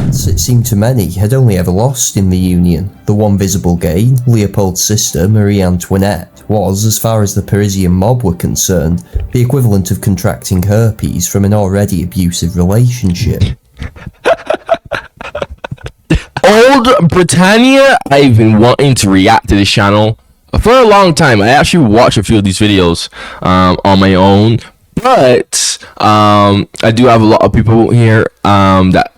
France, it seemed to many, had only ever lost in the Union. The one visible gain, Leopold's sister, Marie Antoinette, was, as far as the Parisian mob were concerned, the equivalent of contracting herpes from an already abusive relationship. Old Britannia, I've been wanting to react to this channel for a long time. I actually watched a few of these videos on my own, but I do have a lot of people here that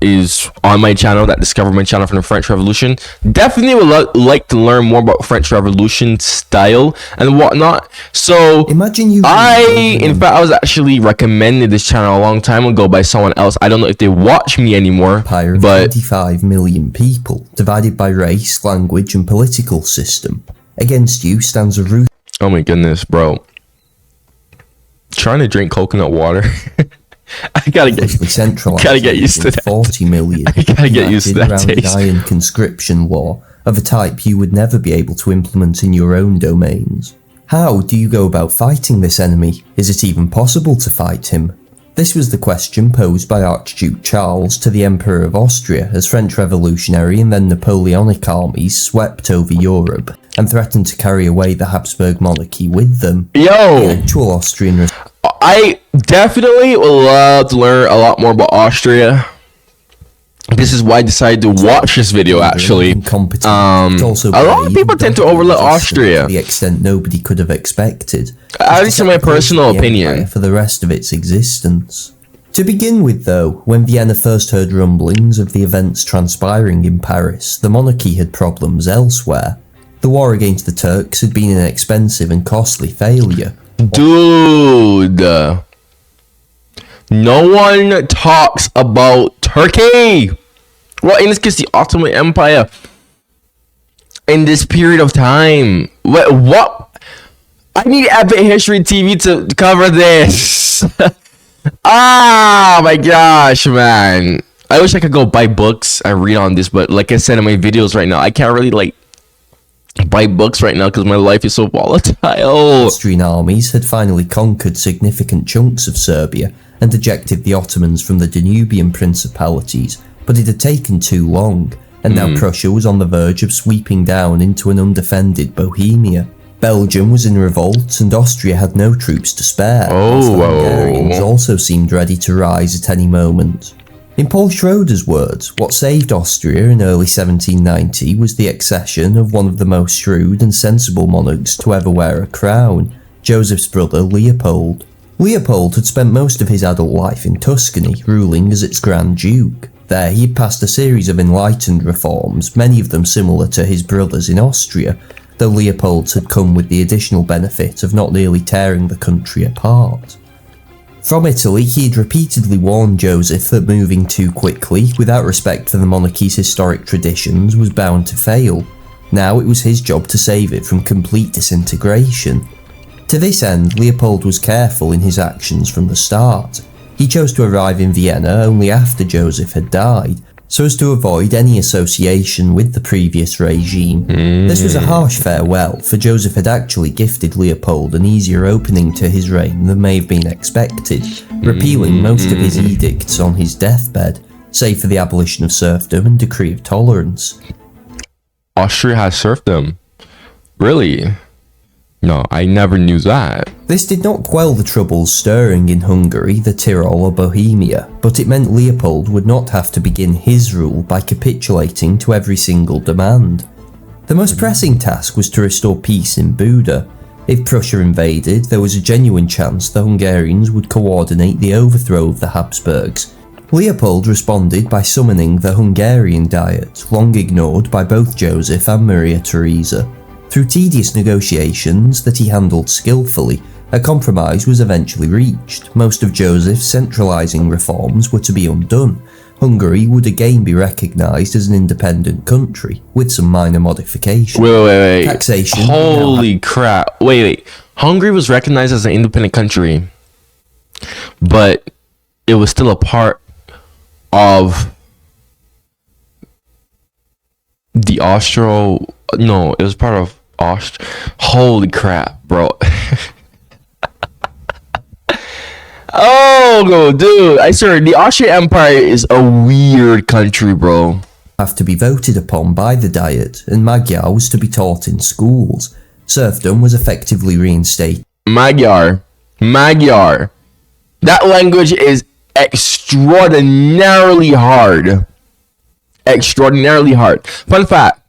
is on my channel that discovered my channel from the French Revolution. Definitely would like to learn more about French Revolution style and whatnot. So imagine you. In fact, I was actually recommended this channel a long time ago by someone else. I don't know if they watch me anymore, Empire of but 25 million people, divided by race, language, and political system. Against you stands a root. Oh my goodness, bro! Trying to drink coconut water. I gotta get used to that. 40 million. I gotta get used to that taste. Iron conscription law of a type you would never be able to implement in your own domains. How do you go about fighting this enemy? Is it even possible to fight him? This was the question posed by Archduke Charles to the Emperor of Austria as French revolutionary and then Napoleonic armies swept over Europe and threatened to carry away the Habsburg monarchy with them. The actual Austrian I definitely would love to learn a lot more about Austria. This is why I decided to watch this video, actually. A lot of people tend to overlook Austria. To the extent nobody could have expected. At least in my personal opinion. For the rest of its existence. To begin with, though, when Vienna first heard rumblings of the events transpiring in Paris, the monarchy had problems elsewhere. The war against the Turks had been an expensive and costly failure. Dude, no one talks about Turkey. Well, in this case, the Ottoman Empire. In this period of time, what? I need Epic History TV to cover this. Ah, my gosh, man! I wish I could go buy books and read on this, but like I said in my videos right now, I can't really buy books right now because my life is so volatile. Austrian armies had finally conquered significant chunks of Serbia and ejected the Ottomans from the Danubian principalities, but it had taken too long, and now Prussia was on the verge of sweeping down into an undefended Bohemia. Belgium was in revolt and Austria had no troops to spare, as the Hungarians also seemed ready to rise at any moment. In Paul Schroeder's words, what saved Austria in early 1790 was the accession of one of the most shrewd and sensible monarchs to ever wear a crown, Joseph's brother Leopold. Leopold had spent most of his adult life in Tuscany, ruling as its Grand Duke. There he had passed a series of enlightened reforms, many of them similar to his brother's in Austria, though Leopold's had come with the additional benefit of not nearly tearing the country apart. From Italy, he had repeatedly warned Joseph that moving too quickly, without respect for the monarchy's historic traditions, was bound to fail. Now it was his job to save it from complete disintegration. To this end, Leopold was careful in his actions from the start. He chose to arrive in Vienna only after Joseph had died, so as to avoid any association with the previous regime. This was a harsh farewell, for Joseph had actually gifted Leopold an easier opening to his reign than may have been expected, repealing most of his edicts on his deathbed, save for the abolition of serfdom and decree of tolerance. Austria has serfdom? Really? No, I never knew that. This did not quell the troubles stirring in Hungary, the Tyrol or Bohemia, but it meant Leopold would not have to begin his rule by capitulating to every single demand. The most pressing task was to restore peace in Buda. If Prussia invaded, there was a genuine chance the Hungarians would coordinate the overthrow of the Habsburgs. Leopold responded by summoning the Hungarian Diet, long ignored by both Joseph and Maria Theresa. Through tedious negotiations that he handled skillfully, a compromise was eventually reached. Most of Joseph's centralising reforms were to be undone. Hungary would again be recognised as an independent country, with some minor modifications. Wait. Taxation. Holy crap. Wait. Hungary was recognised as an independent country, but it was still a part of the No, it was part of Holy crap, bro. Oh No, dude. I swear, the Austrian Empire is a weird country, bro. Have to be voted upon by the Diet, and Magyar was to be taught in schools. Serfdom was effectively reinstated. Magyar. That language is extraordinarily hard. Fun fact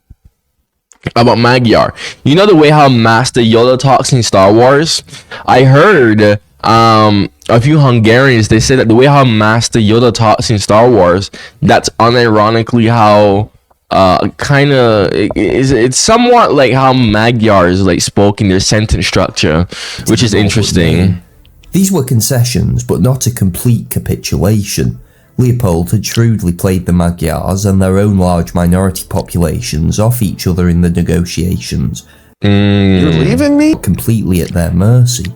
about Magyar. You know the way how Master Yoda talks in Star Wars? I heard a few Hungarians, they say that the way how Master Yoda talks in Star Wars, that's unironically how it's somewhat like how Magyar is like spoken, their sentence structure, which is interesting. These were concessions, but not a complete capitulation. Leopold had shrewdly played the Magyars and their own large minority populations off each other in the negotiations. You're leaving me? Completely at their mercy.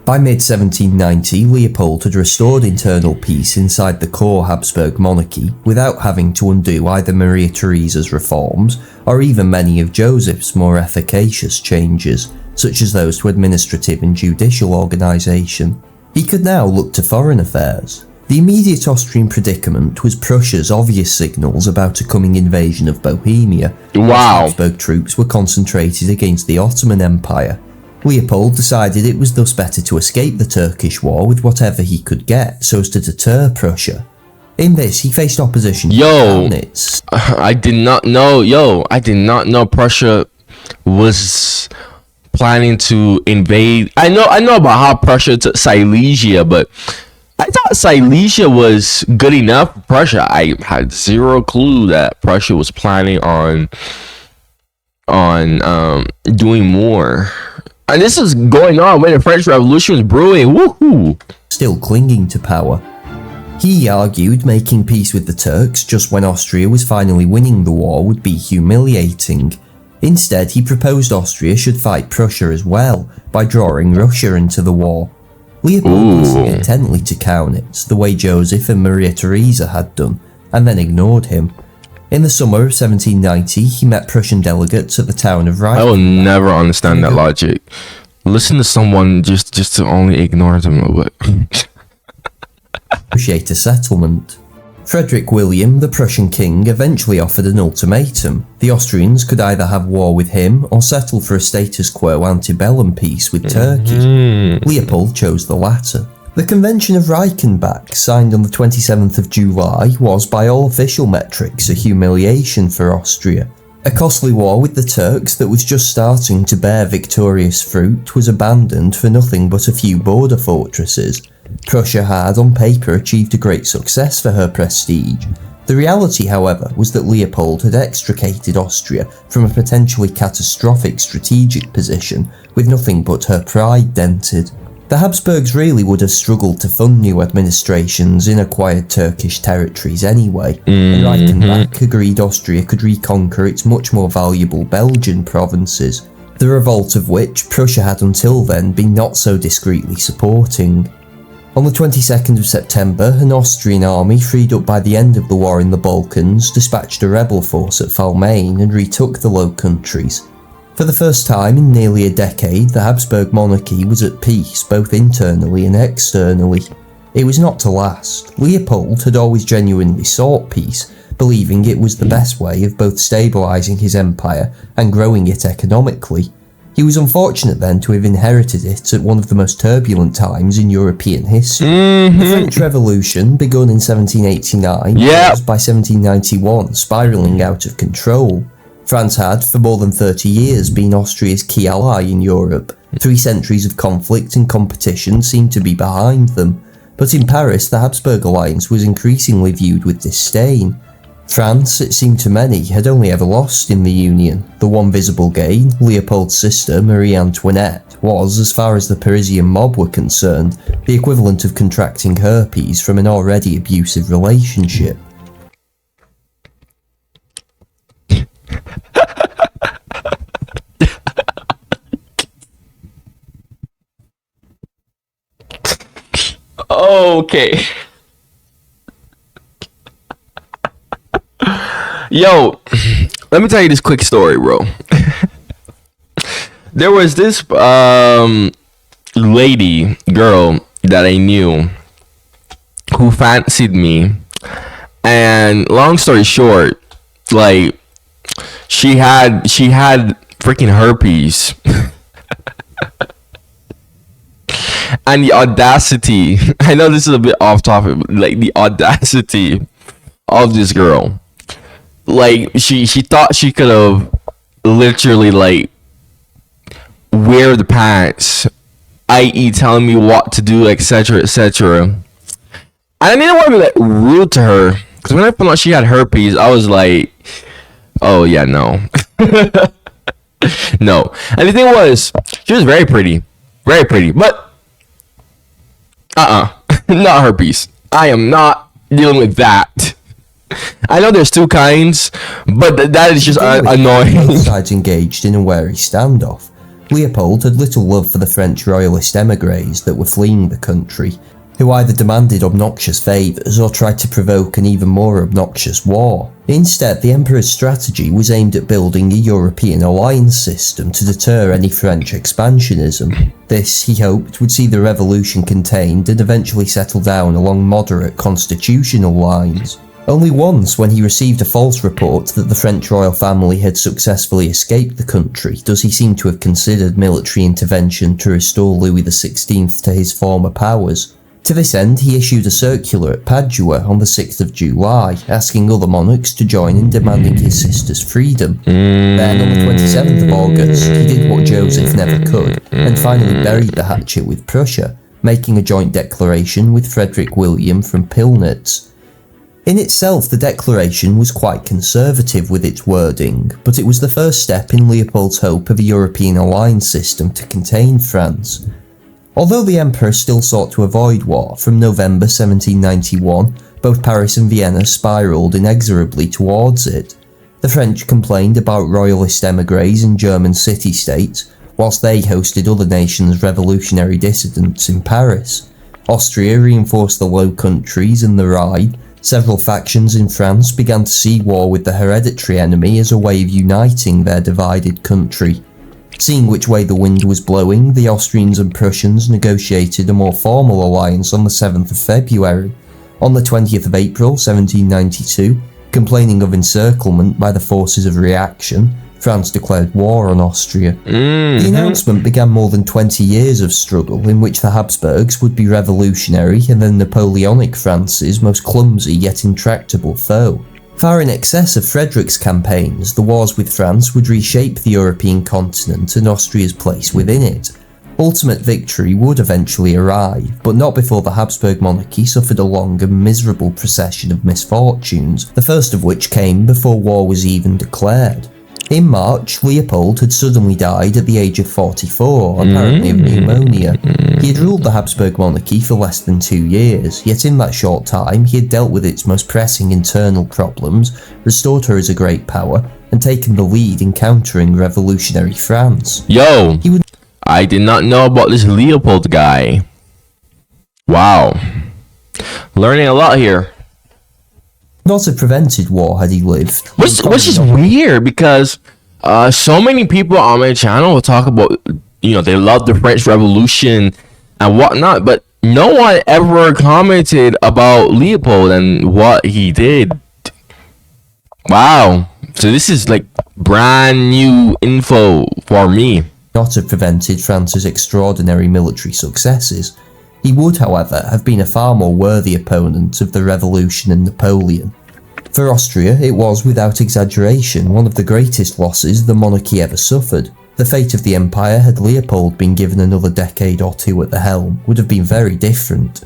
By mid-1790, Leopold had restored internal peace inside the core Habsburg monarchy without having to undo either Maria Theresa's reforms or even many of Joseph's more efficacious changes, such as those to administrative and judicial organisation. He could now look to foreign affairs. The immediate Austrian predicament was Prussia's obvious signals about a coming invasion of Bohemia. Wow. Habsburg troops were concentrated against the Ottoman Empire. Leopold decided it was thus better to escape the Turkish war with whatever he could get so as to deter Prussia. In this, he faced opposition from Kaunitz. I did not know Prussia was planning to invade. I know about how Prussia took Silesia, but I thought Silesia was good enough for Prussia. I had zero clue that Prussia was planning on doing more. And this is going on when the French Revolution was brewing. Woohoo! Still clinging to power. He argued making peace with the Turks just when Austria was finally winning the war would be humiliating. Instead, he proposed Austria should fight Prussia as well by drawing Russia into the war. Leopold listened intently to Kaunitz, the way Joseph and Maria Theresa had done, and then ignored him. In the summer of 1790, he met Prussian delegates at the town of Reichenbach. I will never understand that logic. Listen to someone just to only ignore them. Negotiate a settlement. Frederick William, the Prussian king, eventually offered an ultimatum. The Austrians could either have war with him or settle for a status quo antebellum peace with Turkey. Leopold chose the latter. The Convention of Reichenbach, signed on the 27th of July, was by all official metrics a humiliation for Austria. A costly war with the Turks that was just starting to bear victorious fruit was abandoned for nothing but a few border fortresses. Prussia had, on paper, achieved a great success for her prestige. The reality, however, was that Leopold had extricated Austria from a potentially catastrophic strategic position with nothing but her pride dented. The Habsburgs really would have struggled to fund new administrations in acquired Turkish territories anyway, and Reichenbach agreed Austria could reconquer its much more valuable Belgian provinces, the revolt of which Prussia had until then been not so discreetly supporting. On the 22nd of September, an Austrian army freed up by the end of the war in the Balkans dispatched a rebel force at Falmaine and retook the Low Countries. For the first time in nearly a decade, the Habsburg monarchy was at peace both internally and externally. It was not to last. Leopold had always genuinely sought peace, believing it was the best way of both stabilising his empire and growing it economically. He was unfortunate then to have inherited it at one of the most turbulent times in European history. The French Revolution, begun in 1789, was by 1791 spiralling out of control. France had, for more than 30 years, been Austria's key ally in Europe. 3 centuries of conflict and competition seemed to be behind them, but in Paris the Habsburg alliance was increasingly viewed with disdain. France, it seemed to many, had only ever lost in the Union. The one visible gain, Leopold's sister Marie Antoinette, was, as far as the Parisian mob were concerned, the equivalent of contracting herpes from an already abusive relationship. Okay. Yo, let me tell you this quick story, bro. There was this girl that I knew who fancied me, and long story short, like she had freaking herpes. And the audacity, I know this is a bit off topic, but like the audacity of this girl, like she thought she could have literally like wear the pants, i.e. telling me what to do, etc, etc. And I didn't want to be like rude to her, because when I found out she had herpes, I was like, oh yeah, no. No. And the thing was, she was very pretty, but not herpes. I am not dealing with that. I know there's two kinds, but that is just annoying. Both sides engaged in a wary standoff. Leopold had little love for the French royalist emigres that were fleeing the country, who either demanded obnoxious favours or tried to provoke an even more obnoxious war. Instead, the Emperor's strategy was aimed at building a European alliance system to deter any French expansionism. This, he hoped, would see the revolution contained and eventually settle down along moderate constitutional lines. Only once, when he received a false report that the French royal family had successfully escaped the country, does he seem to have considered military intervention to restore Louis XVI to his former powers. To this end, he issued a circular at Padua on the 6th of July, asking other monarchs to join in demanding his sister's freedom. Then, on the 27th of August, he did what Joseph never could, and finally buried the hatchet with Prussia, making a joint declaration with Frederick William from Pillnitz. In itself, the declaration was quite conservative with its wording, but it was the first step in Leopold's hope of a European alliance system to contain France. Although the Emperor still sought to avoid war, from November 1791, both Paris and Vienna spiralled inexorably towards it. The French complained about royalist emigres in German city-states, whilst they hosted other nations' revolutionary dissidents in Paris. Austria reinforced the Low Countries and the Rhine. Several factions in France began to see war with the hereditary enemy as a way of uniting their divided country. Seeing which way the wind was blowing, the Austrians and Prussians negotiated a more formal alliance on the 7th of February. On the 20th of April 1792, complaining of encirclement by the forces of reaction, France declared war on Austria. The announcement began more than 20 years of struggle in which the Habsburgs would be revolutionary and the Napoleonic France's most clumsy yet intractable foe. Far in excess of Frederick's campaigns, the wars with France would reshape the European continent and Austria's place within it. Ultimate victory would eventually arrive, but not before the Habsburg monarchy suffered a long and miserable procession of misfortunes, the first of which came before war was even declared. In March, Leopold had suddenly died at the age of 44, apparently of pneumonia. He had ruled the Habsburg monarchy for less than 2 years, yet in that short time he had dealt with its most pressing internal problems, restored her as a great power, and taken the lead in countering revolutionary France. Yo, I did not know about this Leopold guy. Wow. Learning a lot here. Not have prevented war had he lived. Which is weird, because so many people on my channel will talk about, they love the French Revolution and whatnot, but no one ever commented about Leopold and what he did. Wow. So this is like brand new info for me. Not have prevented France's extraordinary military successes. He would, however, have been a far more worthy opponent of the revolution and Napoleon. For Austria, it was, without exaggeration, one of the greatest losses the monarchy ever suffered. The fate of the empire, had Leopold been given another decade or two at the helm, would have been very different.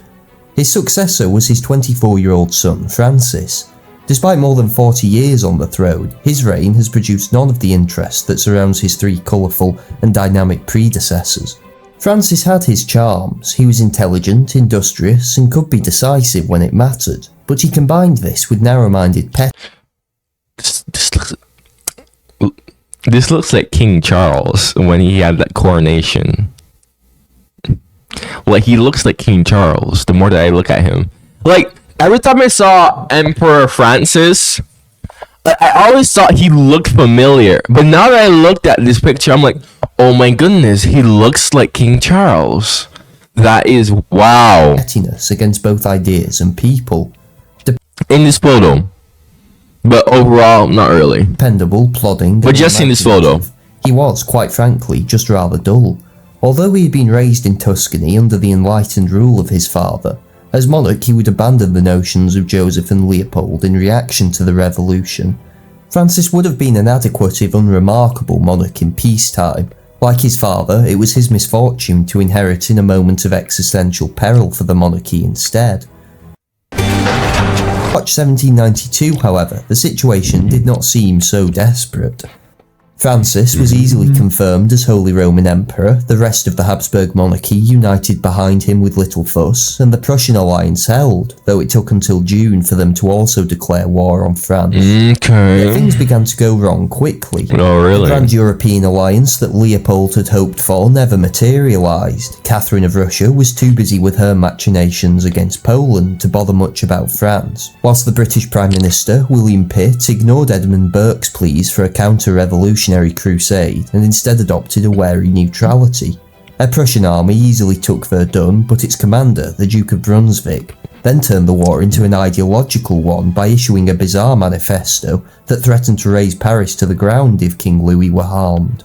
His successor was his 24-year-old son, Francis. Despite more than 40 years on the throne, his reign has produced none of the interest that surrounds his three colourful and dynamic predecessors. Francis had his charms. He was intelligent, industrious, and could be decisive when it mattered, but he combined this with narrow-minded This looks like King Charles when he had that coronation. Like, he looks like King Charles the more that I look at him. Like, every time I saw Emperor Francis, I always thought he looked familiar. But now that I looked at this picture, I'm like, oh my goodness, he looks like King Charles. That is wow. Pettiness against both ideas and people. In this photo. But overall, not really. Dependable, plodding, but just in this photo. He was, quite frankly, just rather dull. Although he had been raised in Tuscany under the enlightened rule of his father, as monarch he would abandon the notions of Joseph and Leopold in reaction to the revolution. Francis would have been an adequate if unremarkable monarch in peacetime. Like his father, it was his misfortune to inherit in a moment of existential peril for the monarchy instead. March 1792, however, the situation did not seem so desperate. Francis was easily confirmed as Holy Roman Emperor, the rest of the Habsburg monarchy united behind him with little fuss, and the Prussian alliance held, though it took until June for them to also declare war on France. Okay. Yet things began to go wrong quickly. Oh, really? The grand European alliance that Leopold had hoped for never materialised. Catherine of Russia was too busy with her machinations against Poland to bother much about France, whilst the British Prime Minister, William Pitt, ignored Edmund Burke's pleas for a counter-revolutionary crusade and instead adopted a wary neutrality. A Prussian army easily took Verdun, but its commander, the Duke of Brunswick, then turned the war into an ideological one by issuing a bizarre manifesto that threatened to raze Paris to the ground if King Louis were harmed.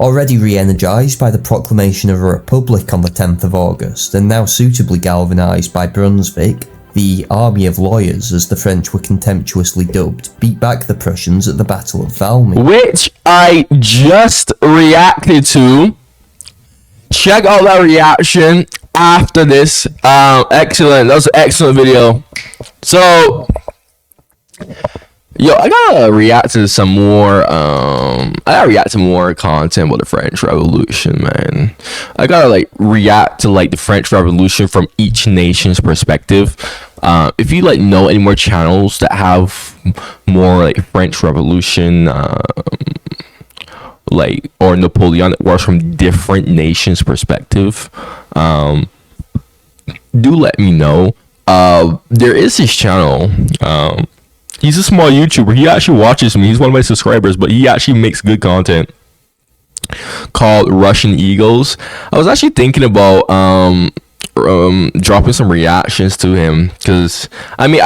Already re-energised by the proclamation of a republic on the 10th of August, and now suitably galvanised by Brunswick, the Army of Lawyers, as the French were contemptuously dubbed, beat back the Prussians at the Battle of Valmy. Which I just reacted to. Check out that reaction after this. Excellent. That was an excellent video. So, yo, I gotta react to some more. I gotta react to more content about the French Revolution, man. I gotta like react to like the French Revolution from each nation's perspective. If you like know any more channels that have more like French Revolution, like or Napoleonic Wars from different nations' perspective, do let me know. There is this channel. He's a small YouTuber. He actually watches me. He's one of my subscribers, but he actually makes good content called Russian Eagles. I was actually thinking about dropping some reactions to him because I mean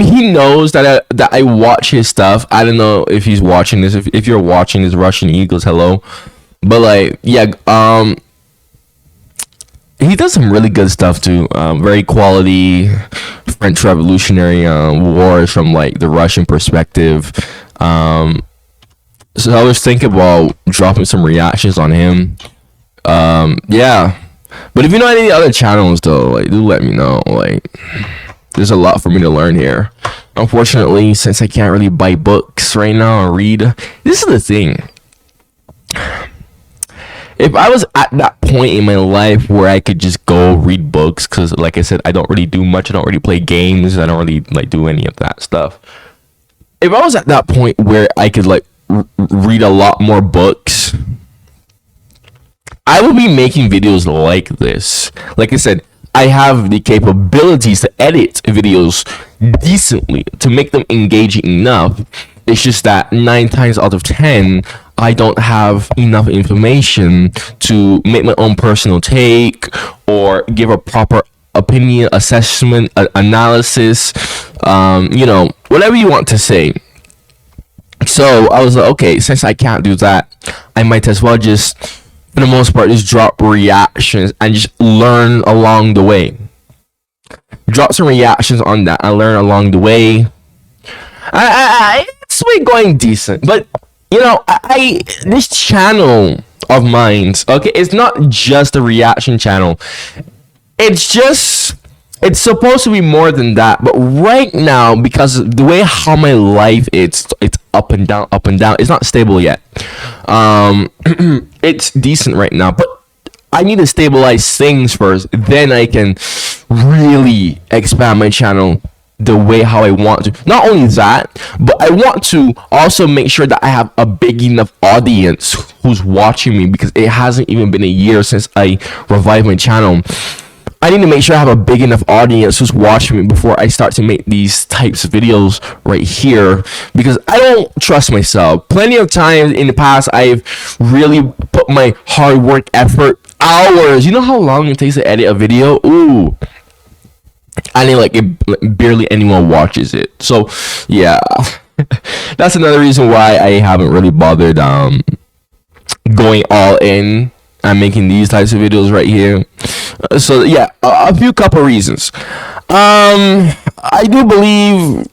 he knows that I watch his stuff. I don't know if he's watching this. If you're watching this, Russian Eagles, hello. But like yeah, he does some really good stuff too. Very quality French Revolutionary wars from like the Russian perspective. So I was thinking about dropping some reactions on him. Yeah. But if you know any other channels though, like do let me know. Like there's a lot for me to learn here. Unfortunately, since I can't really buy books right now and read, this is the thing. If I was at that point in my life where I could just go read books, because like I said, I don't really do much. I don't really play games. I don't really like do any of that stuff. If I was at that point where I could like read a lot more books, I will be making videos like this. Like I said, I have the capabilities to edit videos decently to make them engaging enough. It's just that 9 times out of 10, I don't have enough information to make my own personal take or give a proper opinion, assessment, analysis, you know, whatever you want to say. So I was like, okay, since I can't do that, I might as well just, for the most part, just drop reactions and just learn along the way. Drop some reactions on that and learn along the way. It's been going decent, but you know, this channel of mine, okay, it's not just a reaction channel. It's supposed to be more than that, but right now, because of the way how my life it's up and down, it's not stable yet. It's decent right now, but I need to stabilize things first, then I can really expand my channel the way how I want to. Not only that, but I want to also make sure that I have a big enough audience who's watching me, because it hasn't even been a year since I revived my channel. I need to make sure I have a big enough audience who's watching me before I start to make these types of videos right here, because I don't trust myself. Plenty of times in the past, I've really put my hard work effort hours. You know how long it takes to edit a video? Ooh. I mean, like, it barely anyone watches it. So, yeah. That's another reason why I haven't really bothered going all in and making these types of videos right here. So, yeah, a few couple reasons. I do believe...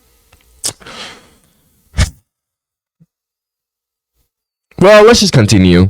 Well, let's just continue.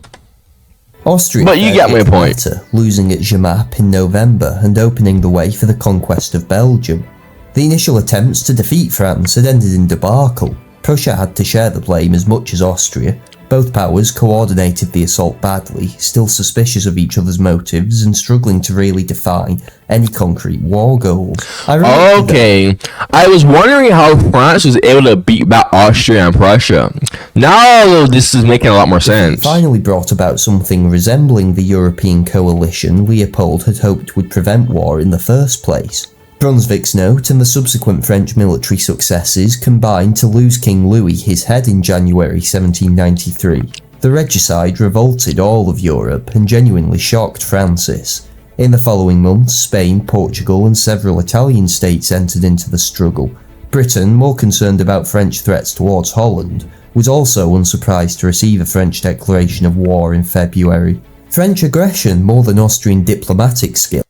Austria, but you get my point. Better, losing at Jemappes in November and opening the way for the conquest of Belgium. The initial attempts to defeat France had ended in debacle. Prussia had to share the blame as much as Austria. Both powers coordinated the assault badly, still suspicious of each other's motives and struggling to really define any concrete war goals. Okay, I was wondering how France was able to beat back Austria and Prussia. Now this is making a lot more sense. It finally brought about something resembling the European coalition Leopold had hoped would prevent war in the first place. Brunswick's note and the subsequent French military successes combined to lose King Louis his head in January 1793. The regicide revolted all of Europe and genuinely shocked Francis. In the following months, Spain, Portugal and several Italian states entered into the struggle. Britain, more concerned about French threats towards Holland, was also unsurprised to receive a French declaration of war in February. French aggression more than Austrian diplomatic skill.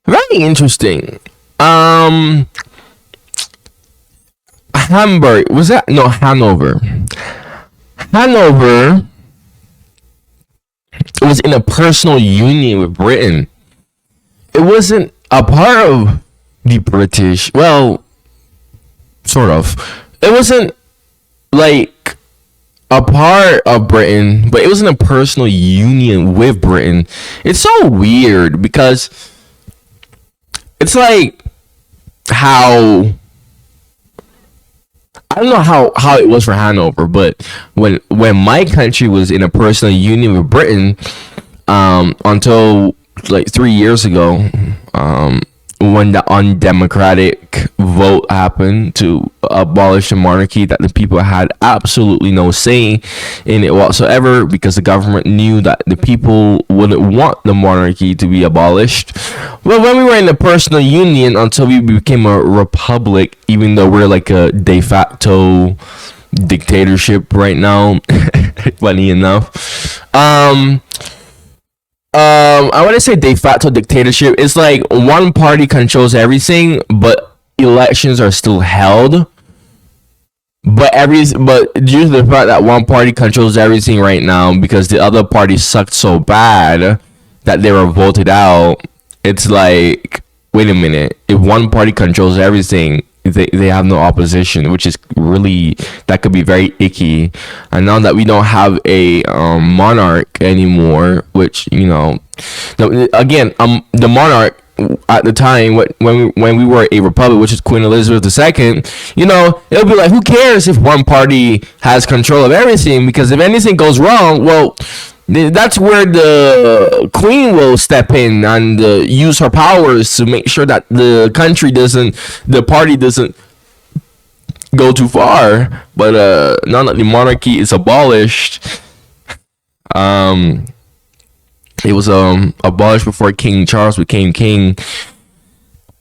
Very interesting. Hamburg, was that? No, Hanover. Hanover was in a personal union with Britain. It wasn't a part of the British, well, sort of. It wasn't like a part of Britain, but it was in a personal union with Britain. It's so weird because it's like how, I don't know how it was for Hanover, but when my country was in a personal union with Britain, until like 3 years ago, when the undemocratic vote happened to abolish the monarchy, that the people had absolutely no say in it whatsoever, because the government knew that the people wouldn't want the monarchy to be abolished. Well, when we were in a personal union until we became a republic, even though we're like a de facto dictatorship right now, funny enough. I wouldn't say de facto dictatorship. It's like one party controls everything, but elections are still held. But due to the fact that one party controls everything right now, because the other party sucked so bad that they were voted out, it's like, wait a minute. If one party controls everything, they have no opposition, which is really, that could be very icky. And now that we don't have a monarch anymore, which, you know, again, the monarch at the time when we were a republic, which is Queen Elizabeth II, you know, it'll be like, who cares if one party has control of everything? Because if anything goes wrong, well, that's where the queen will step in and use her powers to make sure that the party doesn't go too far. But now that the monarchy is abolished, it was abolished before King Charles became king.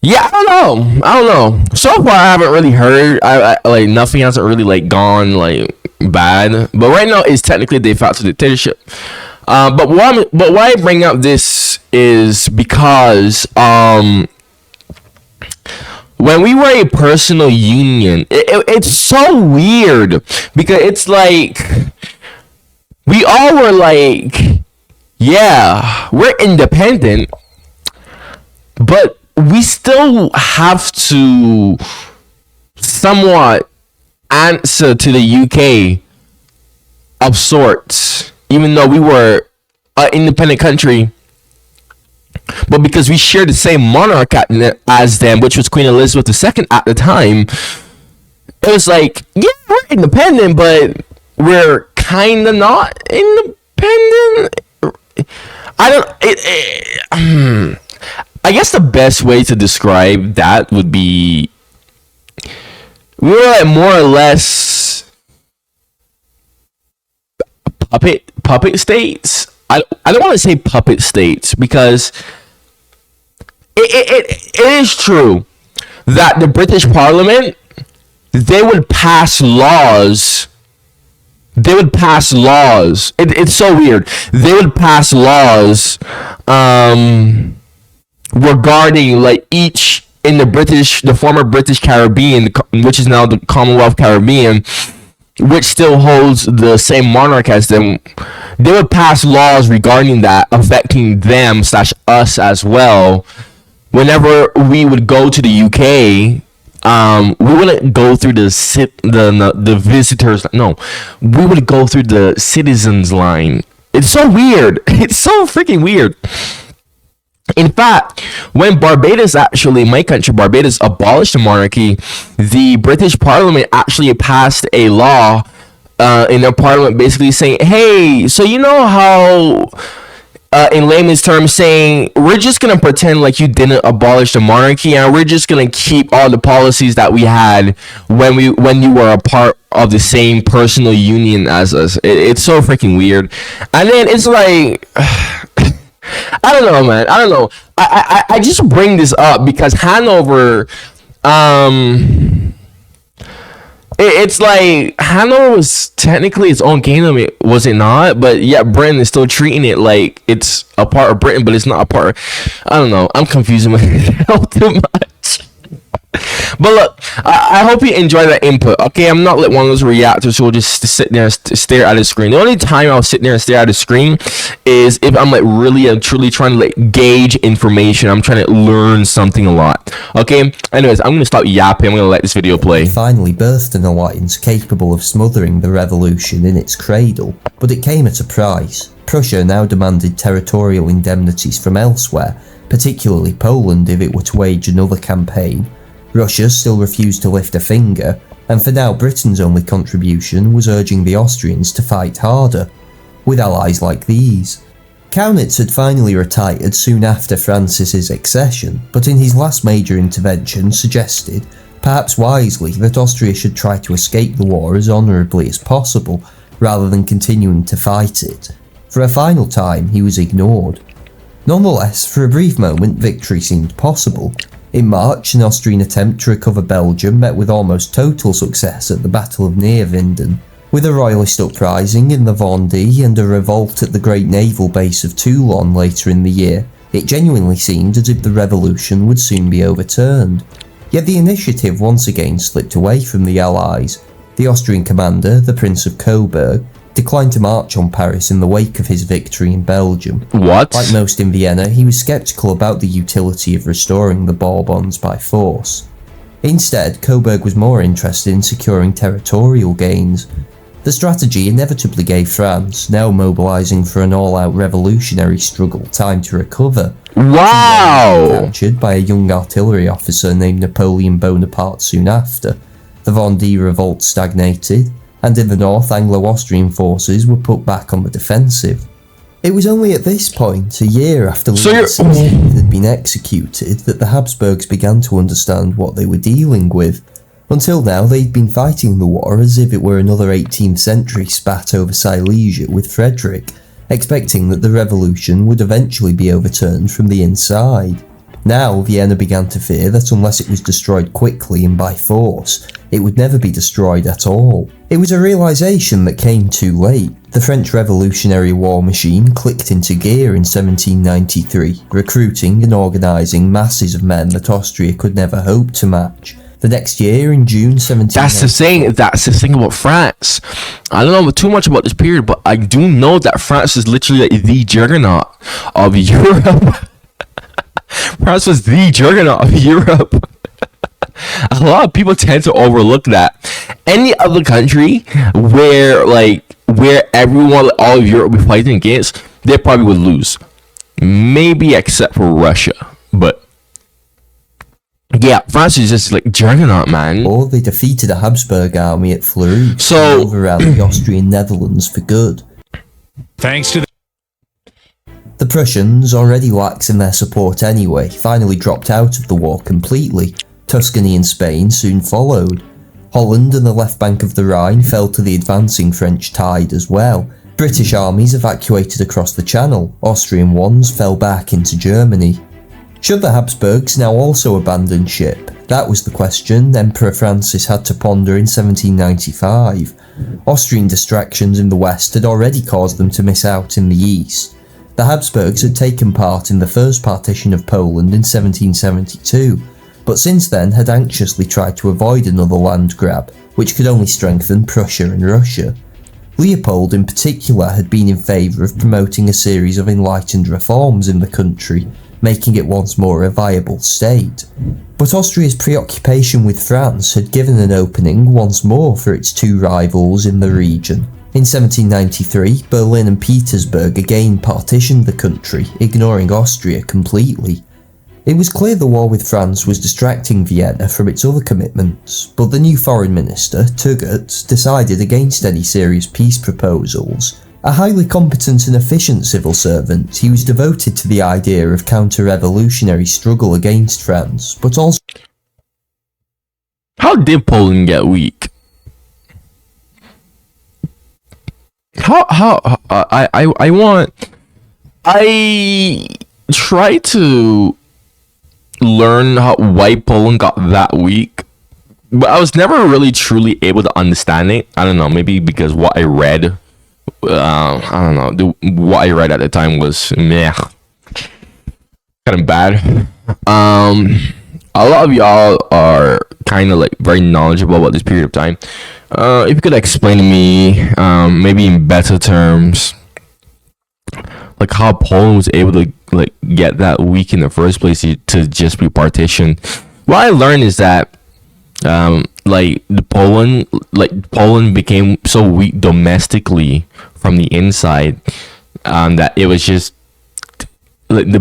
Yeah, I don't know. So far, I haven't really heard. I like, nothing hasn't really like gone like bad. But right now, it's technically de facto dictatorship. But why I bring up this is because when we were a personal union, it's so weird because it's like we all were like, yeah, we're independent, but we still have to somewhat answer to the UK of sorts, even though we were an independent country. But because we shared the same monarch as them, which was Queen Elizabeth II at the time, it was like, yeah, we're independent, but we're kind of not independent. I guess the best way to describe that would be, we were like more or less puppet states I don't want to say puppet states, because it is true that the British Parliament, they would pass laws. It's so weird. They would pass laws regarding like each in the former British Caribbean, which is now the Commonwealth Caribbean, which still holds the same monarch as them. They would pass laws regarding that, affecting them / us as well. Whenever we would go to the UK, we wouldn't go through the visitors. No, we would go through the citizens line. It's so weird. It's so freaking weird. In fact, when my country, Barbados, abolished the monarchy, the British Parliament actually passed a law in their parliament basically saying, hey, so you know how, in layman's terms, saying, we're just going to pretend like you didn't abolish the monarchy, and we're just going to keep all the policies that we had when you were a part of the same personal union as us. It's so freaking weird. And then it's like... I don't know, man. I don't know. I just bring this up because Hanover, it's like Hanover was technically its own kingdom, was it not? But yeah, Britain is still treating it like it's a part of Britain, but it's not a part. I don't know. I'm confusing myself too much. But look, I hope you enjoy that input. Okay, I'm not like one of those reactors who will just sit there and stare at the screen. The only time I'll sit there and stare at the screen is if I'm like really and truly trying to like gauge information. I'm trying to learn something a lot. Okay, anyways, I'm gonna stop yapping. I'm gonna let this video play. It finally birthed an alliance capable of smothering the revolution in its cradle, but it came at a price. Prussia now demanded territorial indemnities from elsewhere, particularly Poland if it were to wage another campaign. Russia still refused to lift a finger, and for now Britain's only contribution was urging the Austrians to fight harder, with allies like these. Kaunitz had finally retired soon after Francis's accession, but in his last major intervention suggested, perhaps wisely, that Austria should try to escape the war as honourably as possible, rather than continuing to fight it. For a final time he was ignored. Nonetheless, for a brief moment victory seemed possible. In March, an Austrian attempt to recover Belgium met with almost total success at the Battle of Neerwinden. With a royalist uprising in the Vendée and a revolt at the great naval base of Toulon later in the year, it genuinely seemed as if the revolution would soon be overturned. Yet the initiative once again slipped away from the Allies. The Austrian commander, the Prince of Coburg, declined to march on Paris in the wake of his victory in Belgium. What? Like most in Vienna, he was sceptical about the utility of restoring the Bourbons by force. Instead, Coburg was more interested in securing territorial gains. The strategy inevitably gave France, now mobilising for an all-out revolutionary struggle, time to recover. Wow! Captured by a young artillery officer named Napoleon Bonaparte soon after. The Vendée revolt stagnated, and in the north Anglo-Austrian forces were put back on the defensive. It was only at this point, a year after Louis XVI had been executed, that the Habsburgs began to understand what they were dealing with. Until now they'd been fighting the war as if it were another 18th century spat over Silesia with Frederick, expecting that the revolution would eventually be overturned from the inside. Now Vienna began to fear that unless it was destroyed quickly and by force, it would never be destroyed at all. It was a realisation that came too late. The French Revolutionary War machine clicked into gear in 1793, recruiting and organising masses of men that Austria could never hope to match. The next year, in June 1793... That's the thing about France. I don't know too much about this period, but I do know that France is literally like the juggernaut of Europe. France was the juggernaut of Europe. A lot of people tend to overlook that. Any other country where everyone, all of Europe, would be fighting against, they probably would lose. Maybe except for Russia, but yeah, France is just like juggernaut, man. Or they defeated a Habsburg army at Fleurus, so overran the Austrian Netherlands for good. Thanks to the Prussians, already lax in their support anyway, finally dropped out of the war completely. Tuscany and Spain soon followed. Holland and the left bank of the Rhine fell to the advancing French tide as well, British armies evacuated across the Channel, Austrian ones fell back into Germany. Should the Habsburgs now also abandon ship? That was the question Emperor Francis had to ponder in 1795. Austrian distractions in the west had already caused them to miss out in the east. The Habsburgs had taken part in the first partition of Poland in 1772, but since then had anxiously tried to avoid another land grab, which could only strengthen Prussia and Russia. Leopold in particular had been in favour of promoting a series of enlightened reforms in the country, making it once more a viable state. But Austria's preoccupation with France had given an opening once more for its two rivals in the region. In 1793, Berlin and Petersburg again partitioned the country, ignoring Austria completely. It was clear the war with France was distracting Vienna from its other commitments, but the new foreign minister, Turgot, decided against any serious peace proposals. A highly competent and efficient civil servant, he was devoted to the idea of counter-revolutionary struggle against France, but also... How did Poland get weak? I try to learn why Poland got that weak, but I was never really truly able to understand it. I don't know, maybe because what I read, I don't know, what I read at the time was meh, kind of bad. A lot of y'all are kind of like very knowledgeable about this period of time. If you could explain to me, maybe in better terms, like how Poland was able to like get that weak in the first place to just be partitioned. What I learned is that Poland became so weak domestically from the inside, that it was just like the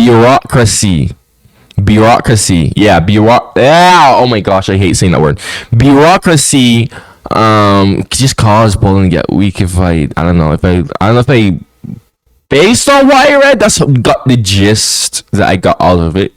bureaucracy. Oh my gosh, I hate saying that word. Bureaucracy just caused Poland to get weak. Based on what I read, that's got the gist that I got out of it,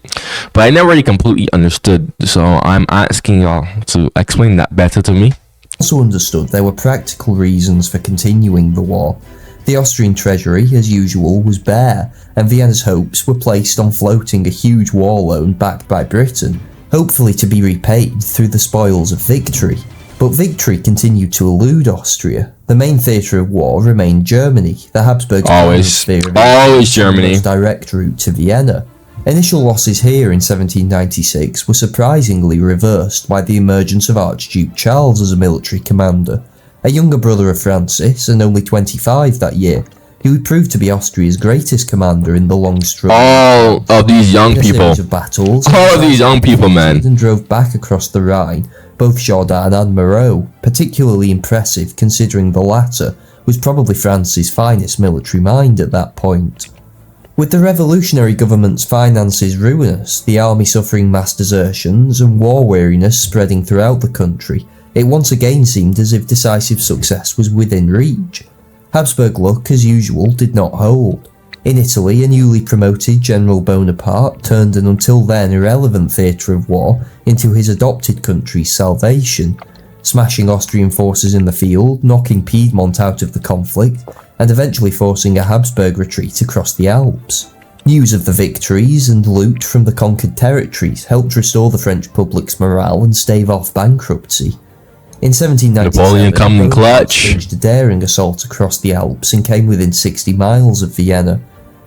but I never really completely understood, so I'm asking y'all to explain that better to me. Also understood there were practical reasons for continuing the war. The Austrian treasury, as usual, was bare, and Vienna's hopes were placed on floating a huge war loan backed by Britain, hopefully to be repaid through the spoils of victory. But victory continued to elude Austria. The main theatre of war remained Germany. The Habsburgs always Germany. The direct route to Vienna. Initial losses here in 1796 were surprisingly reversed by the emergence of Archduke Charles as a military commander, a younger brother of Francis and only 25 that year. He would prove to be Austria's greatest commander in the long struggle. All of these young people. Of battles, all of these young people, man. And drove back across the Rhine, both Jourdan and Moreau, particularly impressive considering the latter was probably France's finest military mind at that point. With the revolutionary government's finances ruinous, the army suffering mass desertions and war weariness spreading throughout the country, it once again seemed as if decisive success was within reach. Habsburg luck, as usual, did not hold. In Italy, a newly promoted General Bonaparte turned an until then irrelevant theatre of war into his adopted country's salvation, smashing Austrian forces in the field, knocking Piedmont out of the conflict, and eventually forcing a Habsburg retreat across the Alps. News of the victories and loot from the conquered territories helped restore the French public's morale and stave off bankruptcy. In 1797, Napoleon come in clutch. Staged a daring assault across the Alps and came within 60 miles of Vienna.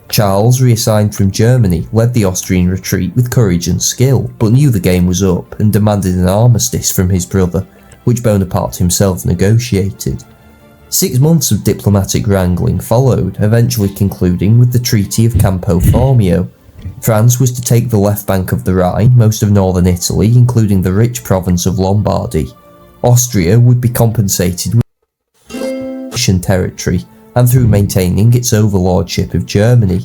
Charles, reassigned from Germany, led the Austrian retreat with courage and skill, but knew the game was up and demanded an armistice from his brother, which Bonaparte himself negotiated. 6 months of diplomatic wrangling followed, eventually concluding with the Treaty of Campo Formio. France was to take the left bank of the Rhine, most of northern Italy, including the rich province of Lombardy. Austria would be compensated with Russian territory, and through maintaining its overlordship of Germany.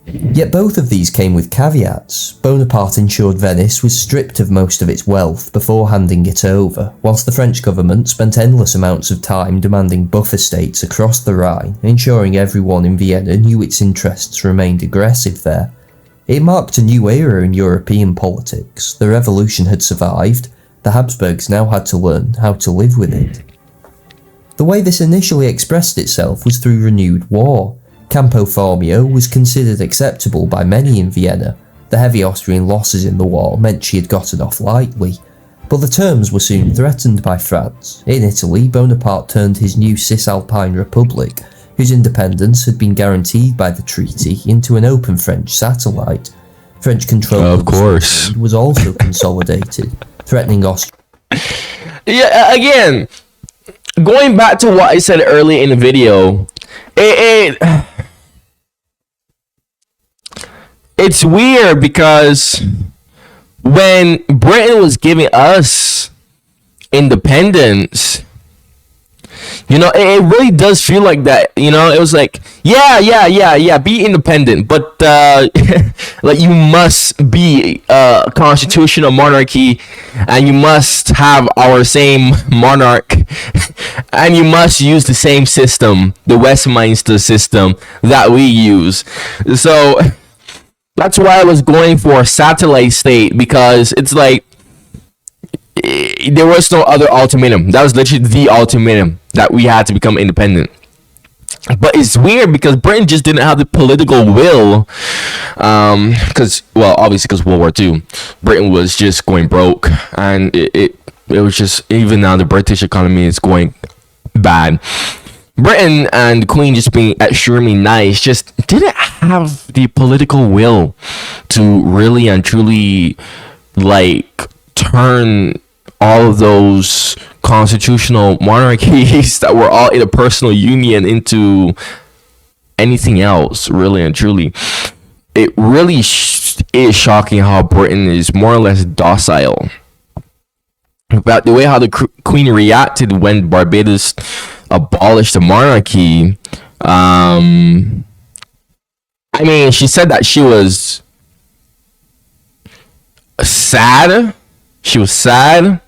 Yet both of these came with caveats. Bonaparte ensured Venice was stripped of most of its wealth before handing it over, whilst the French government spent endless amounts of time demanding buffer states across the Rhine, ensuring everyone in Vienna knew its interests remained aggressive there. It marked a new era in European politics. The revolution had survived. The Habsburgs now had to learn how to live with it. The way this initially expressed itself was through renewed war. Campo Formio was considered acceptable by many in Vienna. The heavy Austrian losses in the war meant she had gotten off lightly. But the terms were soon threatened by France. In Italy, Bonaparte turned his new Cisalpine Republic, whose independence had been guaranteed by the treaty, into an open French satellite. French control of course was also consolidated, threatening Austria. Yeah, again, going back to what I said earlier in the video, it's weird because when Britain was giving us independence, you know, it really does feel like that. You know, it was like, yeah, be independent, but like you must be a constitutional monarchy, and you must have our same monarch, and you must use the same system, the Westminster system that we use. So that's why I was going for a satellite state, because it's like there was no other ultimatum. That was literally the ultimatum, that we had to become independent. But it's weird because Britain just didn't have the political will, because, well, obviously because World War II, Britain was just going broke, and it was just, even now the British economy is going bad. Britain and the Queen, just being extremely nice, just didn't have the political will to really and truly, like, turn all of those constitutional monarchies that were all in a personal union into anything else, really and truly. It really is shocking how Britain is more or less docile. In fact, the way how the Queen reacted when Barbados abolished the monarchy, I mean, she said that she was sad. She was sad.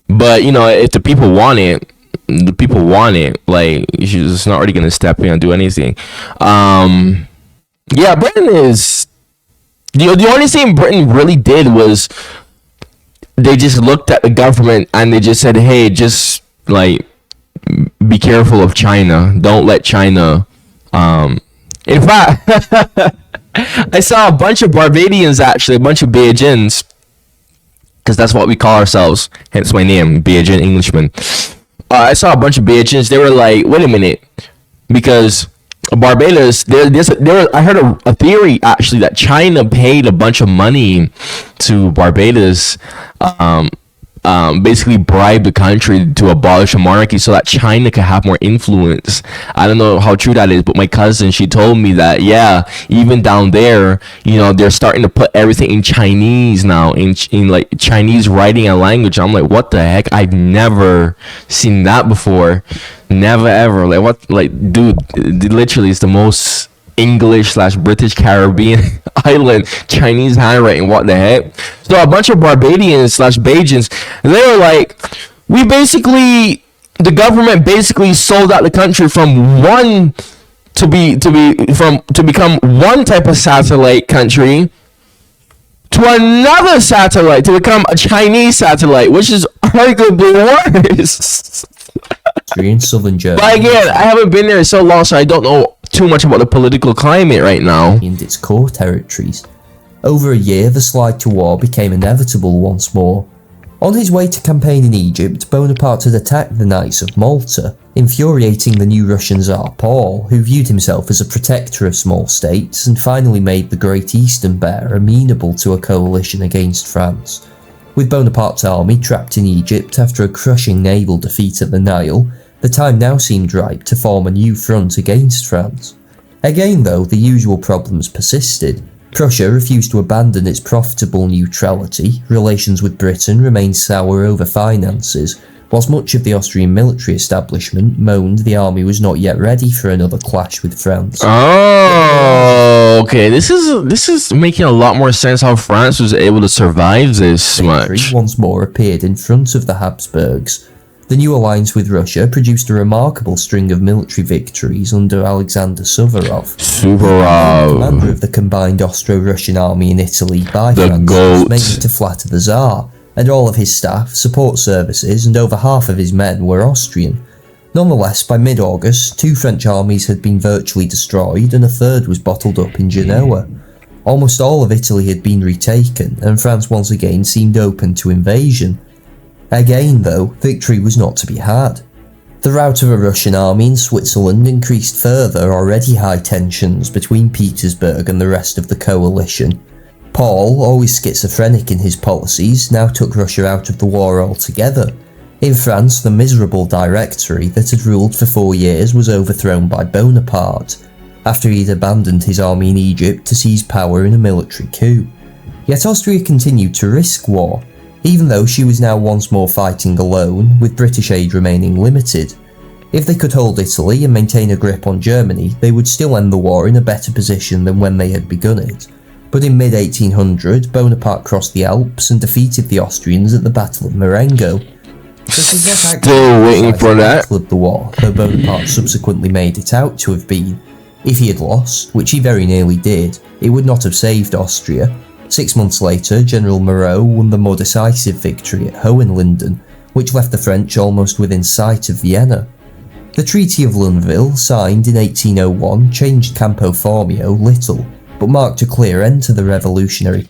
But, you know, if the people want it, the people want it. Like, she's not really going to step in and do anything. Yeah, Britain is... The only thing Britain really did was they just looked at the government and they just said, hey, just, like, be careful of China. Don't let China... In fact, I saw a bunch of Barbadians, actually, a bunch of Bajins, because that's what we call ourselves, hence my name, Bajan Englishman. I saw a bunch of Bajins. They were like, wait a minute, because Barbados, I heard a theory, actually, that China paid a bunch of money to Barbados, basically bribe the country to abolish a monarchy so that China could have more influence. I don't know how true that is, but my cousin, she told me that, yeah, even down there, you know, they're starting to put everything in Chinese now, in like Chinese writing and language. I'm like, what the heck? I've never seen that before. Never ever. Like, what? Like, dude, literally, it's the most English/British Caribbean island, Chinese handwriting. What the heck? So a bunch of Barbadians/Bajans, they were like, the government basically sold out the country from one to become one type of satellite country to another satellite to become a Chinese satellite, which is arguably worse. In southern Germany. But again, I haven't been there so long, so I don't know too much about the political climate right now. And its core territories. Over a year, the slide to war became inevitable once more. On his way to campaign in Egypt, Bonaparte had attacked the Knights of Malta, infuriating the new Russian Tsar Paul, who viewed himself as a protector of small states and finally made the Great Eastern Bear amenable to a coalition against France. With Bonaparte's army trapped in Egypt after a crushing naval defeat at the Nile, the time now seemed ripe to form a new front against France. Again though, the usual problems persisted. Prussia refused to abandon its profitable neutrality, relations with Britain remained sour over finances, whilst much of the Austrian military establishment moaned the army was not yet ready for another clash with France. Oh, okay. This is making a lot more sense how France was able to survive this much. Once more appeared in front of the Habsburgs. The new alliance with Russia produced a remarkable string of military victories under Alexander Suvorov. Commander of the combined Austro-Russian army in Italy by France, was made to flatter the Tsar. and all of his staff, support services, and over half of his men were Austrian. Nonetheless, by mid-August, 2 French armies had been virtually destroyed and a third was bottled up in Genoa. Almost all of Italy had been retaken, and France once again seemed open to invasion. Again, though, victory was not to be had. The rout of a Russian army in Switzerland increased further already high tensions between Petersburg and the rest of the coalition. Paul, always schizophrenic in his policies, now took Russia out of the war altogether. In France, the miserable Directory that had ruled for 4 years was overthrown by Bonaparte, after he'd abandoned his army in Egypt to seize power in a military coup. Yet Austria continued to risk war, even though she was now once more fighting alone, with British aid remaining limited. If they could hold Italy and maintain a grip on Germany, they would still end the war in a better position than when they had begun it. But in mid-1800, Bonaparte crossed the Alps and defeated the Austrians at the Battle of Marengo. Still waiting for that. Of the war, though Bonaparte subsequently made it out to have been. If he had lost, which he very nearly did, it would not have saved Austria. 6 months later, General Moreau won the more decisive victory at Hohenlinden, which left the French almost within sight of Vienna. The Treaty of Lunéville, signed in 1801, changed Campo Formio little, but marked a clear end to the revolutionary.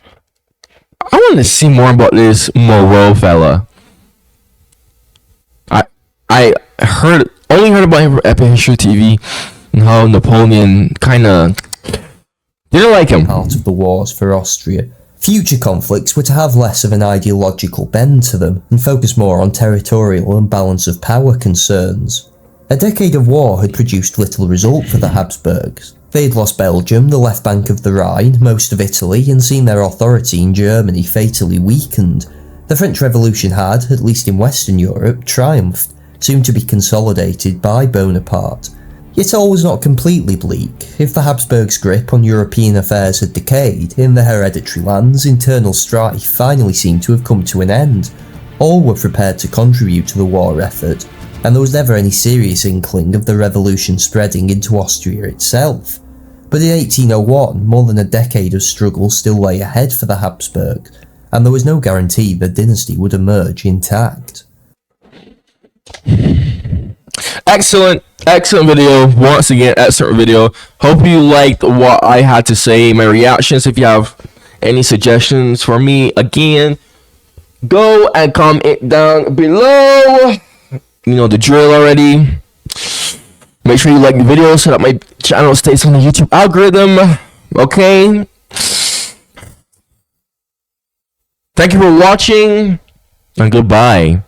I want to see more about this Moreau fella. I only heard about him for Epic History TV and how Napoleon kinda didn't like him. Part of the wars for Austria. Future conflicts were to have less of an ideological bend to them and focus more on territorial and balance of power concerns. A decade of war had produced little result for the Habsburgs. They had lost Belgium, the left bank of the Rhine, most of Italy, and seen their authority in Germany fatally weakened. The French Revolution had, at least in Western Europe, triumphed, soon to be consolidated by Bonaparte. Yet all was not completely bleak. If the Habsburgs' grip on European affairs had decayed, in the hereditary lands, internal strife finally seemed to have come to an end. All were prepared to contribute to the war effort, and there was never any serious inkling of the revolution spreading into Austria itself. But in 1801, more than a decade of struggle still lay ahead for the Habsburgs, and there was no guarantee the dynasty would emerge intact. Excellent video. Once again, excellent video. Hope you liked what I had to say, my reactions. If you have any suggestions for me, again, go and comment down below. You know the drill already. Make sure you like the video so that my channel stays on the YouTube algorithm. Okay. Thank you for watching, and goodbye.